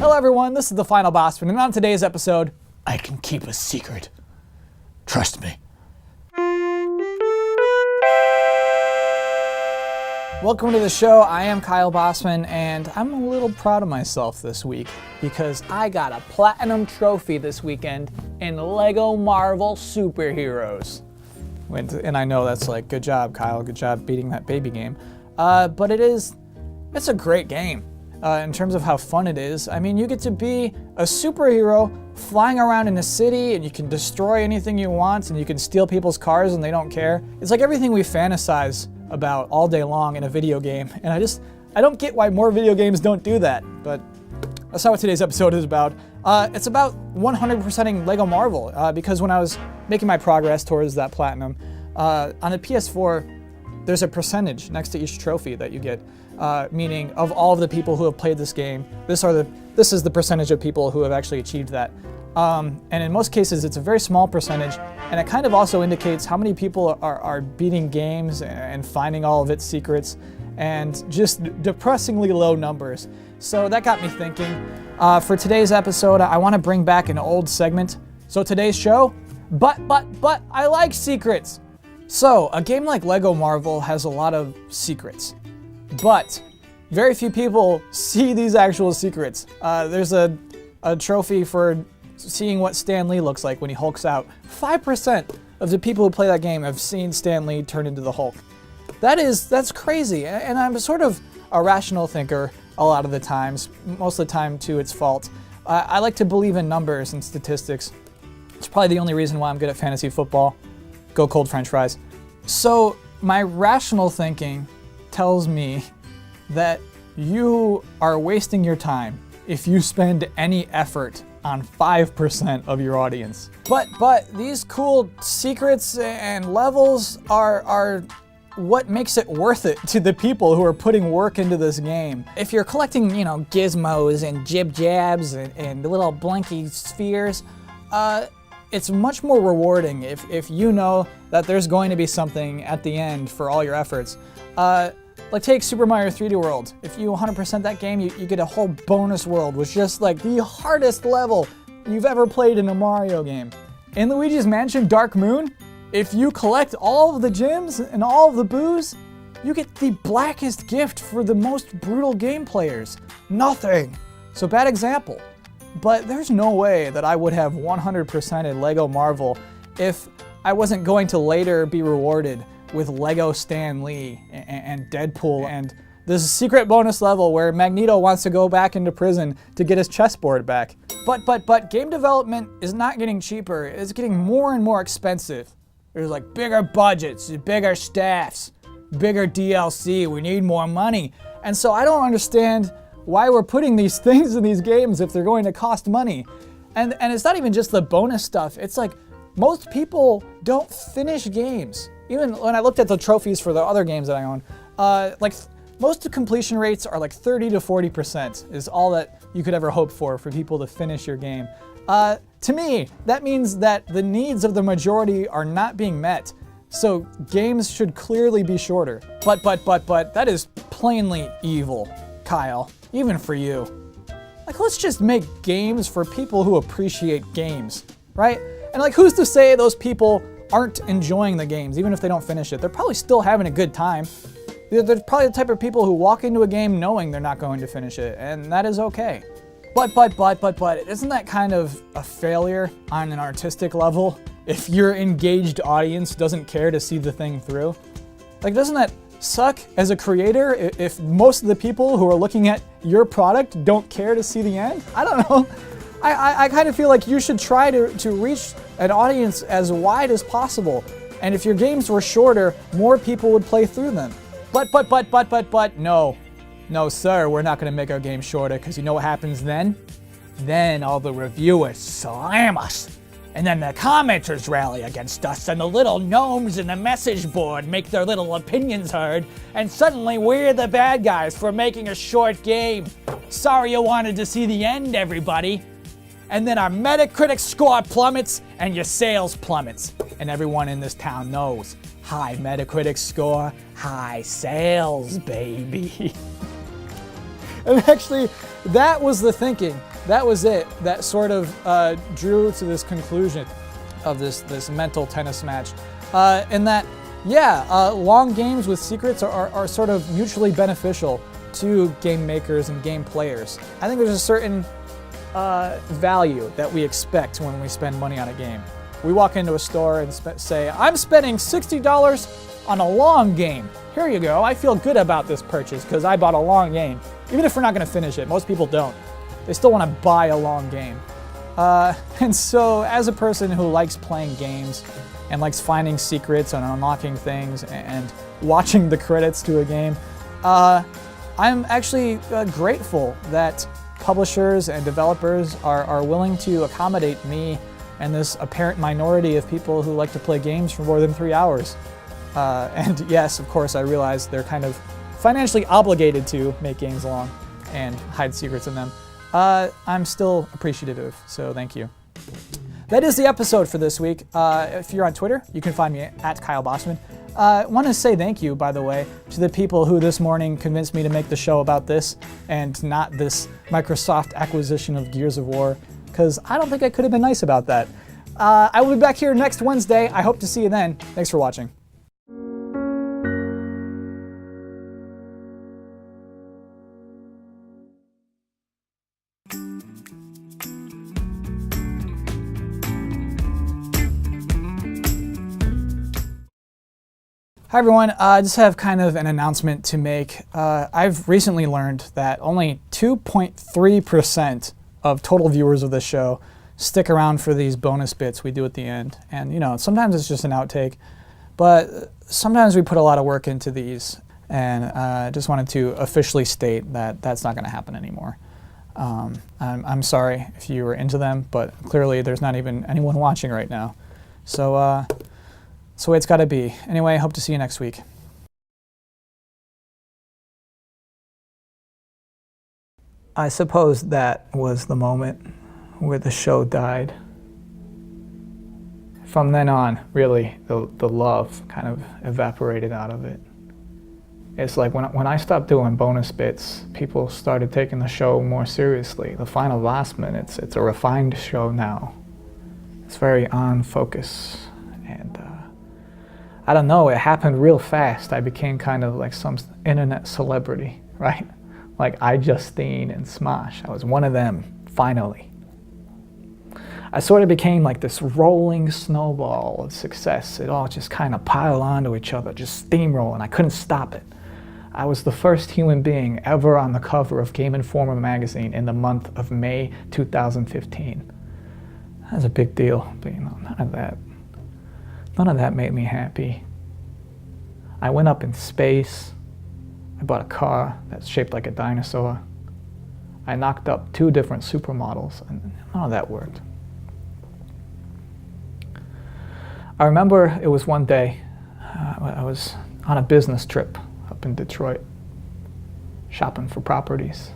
Hello everyone, this is the Final Bosman, and on today's episode, I can keep a secret. Trust me. Welcome to the show. I am Kyle Bosman, and I'm a little proud of myself this week because I got a platinum trophy this weekend in Lego Marvel Superheroes. And I know that's like, good job, Kyle. Good job beating that baby game. But it's a great game. In terms of how fun it is. I mean, you get to be a superhero flying around in a city, and you can destroy anything you want, and you can steal people's cars and they don't care. It's like everything we fantasize about all day long in a video game, and I don't get why more video games don't do that, but that's not what today's episode is about. It's about 100%ing Lego Marvel, because when I was making my progress towards that platinum, on the PS4, there's a percentage next to each trophy that you get. Meaning of all of the people who have played this game, this is the percentage of people who have actually achieved that. And in most cases, it's a very small percentage, and it kind of also indicates how many people are beating games and finding all of its secrets, and just depressingly low numbers. So that got me thinking. For today's episode, I want to bring back an old segment. So today's show, but I like secrets. So a game like Lego Marvel has a lot of secrets. But very few people see these actual secrets. There's a trophy for seeing what Stan Lee looks like when he hulks out. 5% of the people who play that game have seen Stan Lee turn into the Hulk. That's crazy. And I'm sort of a rational thinker a lot of the times, most of the time to its fault. I like to believe in numbers and statistics. It's probably the only reason why I'm good at fantasy football. Go cold French fries. So my rational thinking tells me that you are wasting your time if you spend any effort on 5% of your audience. But these cool secrets and levels are what makes it worth it to the people who are putting work into this game. If you're collecting, gizmos and jib-jabs and little blinky spheres, it's much more rewarding if you know that there's going to be something at the end for all your efforts. Like take Super Mario 3D World. If you 100% that game, you get a whole bonus world, which is just like the hardest level you've ever played in a Mario game. In Luigi's Mansion Dark Moon, if you collect all of the gems and all of the boos, you get the blackest gift for the most brutal game players. Nothing. So bad example. But there's no way that I would have 100% in Lego Marvel if I wasn't going to later be rewarded with Lego Stan Lee and Deadpool and this secret bonus level where Magneto wants to go back into prison to get his chessboard back. But game development is not getting cheaper. It's getting more and more expensive. There's like bigger budgets, bigger staffs, bigger DLC. We need more money. And so I don't understand why we're putting these things in these games if they're going to cost money. And it's not even just the bonus stuff. It's like most people don't finish games. Even when I looked at the trophies for the other games that I own, most of completion rates are like 30 to 40% is all that you could ever hope for people to finish your game. To me, that means that the needs of the majority are not being met. So games should clearly be shorter. But that is plainly evil, Kyle, even for you. Like, let's just make games for people who appreciate games, right? And like, who's to say those people aren't enjoying the games, even if they don't finish it? They're probably still having a good time. They're probably the type of people who walk into a game knowing they're not going to finish it, and that is okay. But, isn't that kind of a failure on an artistic level if your engaged audience doesn't care to see the thing through? Like, doesn't that suck as a creator if most of the people who are looking at your product don't care to see the end? I don't know. I kind of feel like you should try to reach an audience as wide as possible. And if your games were shorter, more people would play through them. But, no, sir, we're not going to make our game shorter, because you know what happens then? Then all the reviewers slam us. And then the commenters rally against us, and the little gnomes in the message board make their little opinions heard, and suddenly we're the bad guys for making a short game. Sorry you wanted to see the end, everybody. And then our Metacritic score plummets and your sales plummets. And everyone in this town knows, high Metacritic score, high sales, baby. And actually, that was the thinking. That was it. That sort of drew to this conclusion of this mental tennis match. In that, long games with secrets are sort of mutually beneficial to game makers and game players. I think there's a certain value that we expect when we spend money on a game. We walk into a store and say, I'm spending $60 on a long game. Here you go. I feel good about this purchase because I bought a long game. Even if we're not going to finish it, most people don't. They still want to buy a long game. And so as a person who likes playing games and likes finding secrets and unlocking things and watching the credits to a game, I'm actually grateful that publishers and developers are willing to accommodate me and this apparent minority of people who like to play games for more than 3 hours. And yes, of course, I realize they're kind of financially obligated to make games long and hide secrets in them. I'm still appreciative, so thank you. That is the episode for this week. If you're on Twitter, you can find me at Kyle Bosman. I want to say thank you, by the way, to the people who this morning convinced me to make the show about this and not this Microsoft acquisition of Gears of War, because I don't think I could have been nice about that. I will be back here next Wednesday. I hope to see you then. Thanks for watching. Hi everyone, I just have kind of an announcement to make. I've recently learned that only 2.3% of total viewers of this show stick around for these bonus bits we do at the end. And you know, sometimes it's just an outtake, but sometimes we put a lot of work into these. And I just wanted to officially state that that's not going to happen anymore. I'm sorry if you were into them, but clearly there's not even anyone watching right now. So, that's the way it's got to be. Anyway, I hope to see you next week. I suppose that was the moment where the show died. From then on, really, the love kind of evaporated out of it. It's like when I stopped doing bonus bits, people started taking the show more seriously. The final Bosman, it's a refined show now. It's very on focus. And I don't know, it happened real fast. I became kind of like some internet celebrity, right? Like iJustine and Smosh. I was one of them, finally. I sort of became like this rolling snowball of success. It all just kind of piled onto each other, just steamrolling. I couldn't stop it. I was the first human being ever on the cover of Game Informer magazine in the month of May 2015. That was a big deal, but you know, none of that made me happy. I went up in space. I bought a car that's shaped like a dinosaur. I knocked up 2 different supermodels, and none of that worked. I remember it was one day, I was on a business trip up in Detroit, shopping for properties.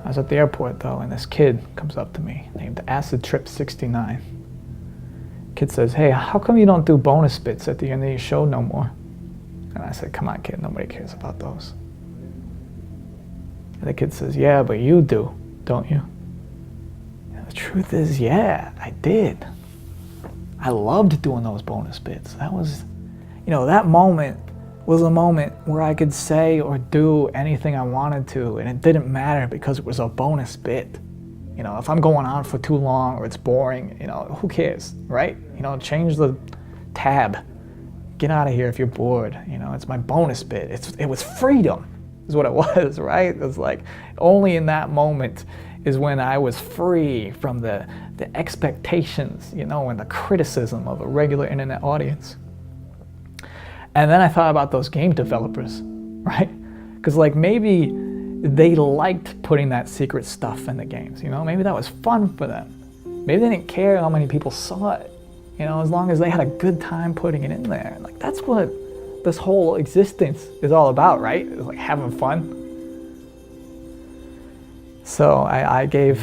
I was at the airport though, and this kid comes up to me named Acid Trip 69. Kid says, hey, how come you don't do bonus bits at the end of your show no more? And I said, come on, kid, nobody cares about those. And the kid says, yeah, but you do, don't you? And the truth is, yeah, I did. I loved doing those bonus bits. That was, you know, that moment was a moment where I could say or do anything I wanted to, and it didn't matter because it was a bonus bit. You know, if I'm going on for too long or it's boring, you know, who cares, right? You know, change the tab. Get out of here if you're bored. You know, it's my bonus bit. It was freedom, is what it was, right? It was like only in that moment is when I was free from the expectations, you know, and the criticism of a regular internet audience. And then I thought about those game developers, right? Because like maybe they liked putting that secret stuff in the games, you know? Maybe that was fun for them. Maybe they didn't care how many people saw it, you know, as long as they had a good time putting it in there. Like that's what this whole existence is all about, right? It's like having fun. So I gave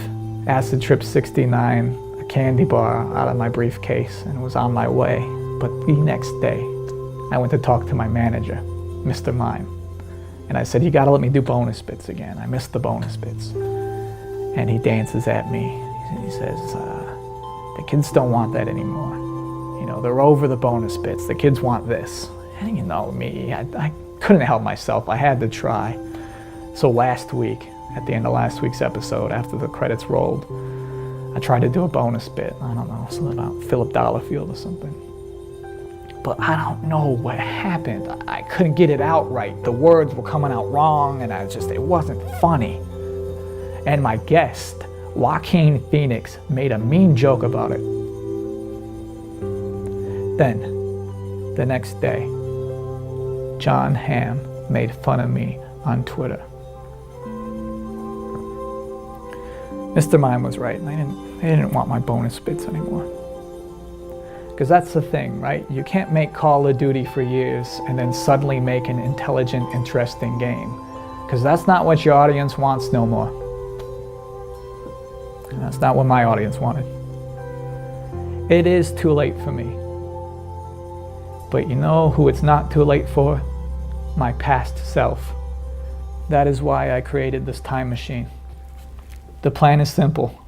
Acid Trip 69 a candy bar out of my briefcase and was on my way. But the next day, I went to talk to my manager, Mr. Mime. And I said, you gotta let me do bonus bits again. I missed the bonus bits. And he dances at me. He says, the kids don't want that anymore. You know, they're over the bonus bits. The kids want this. And you know me, I couldn't help myself. I had to try. So last week, at the end of last week's episode, after the credits rolled, I tried to do a bonus bit. I don't know, something about Philip Dollarfield or something. But I don't know what happened. I couldn't get it out right. The words were coming out wrong, and it wasn't funny. And my guest, Joaquin Phoenix, made a mean joke about it. Then, the next day, John Hamm made fun of me on Twitter. Mr. Mime was right. They didn't want my bonus bits anymore. Because that's the thing, right? You can't make Call of Duty for years and then suddenly make an intelligent, interesting game. Because that's not what your audience wants no more. And that's not what my audience wanted. It is too late for me. But you know who it's not too late for? My past self. That is why I created this time machine. The plan is simple.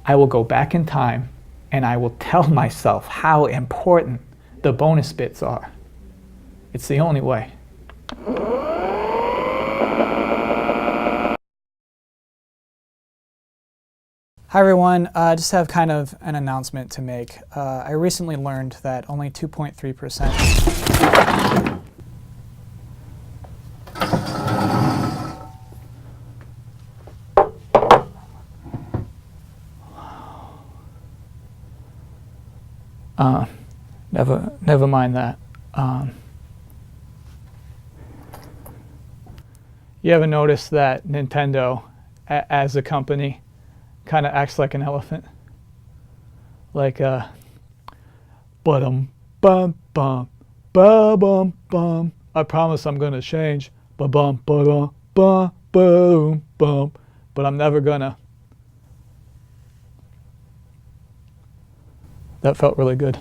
I will go back in time and I will tell myself how important the bonus bits are. It's the only way. Hi everyone, just have kind of an announcement to make. I recently learned that only 2.3% never mind that. You ever notice that Nintendo, as a company, kind of acts like an elephant? Like, ba-dum, bum, bum, ba-bum, bum. I promise I'm gonna change. Ba-bum, ba-dum, ba, boom, bum. But I'm never gonna. That felt really good.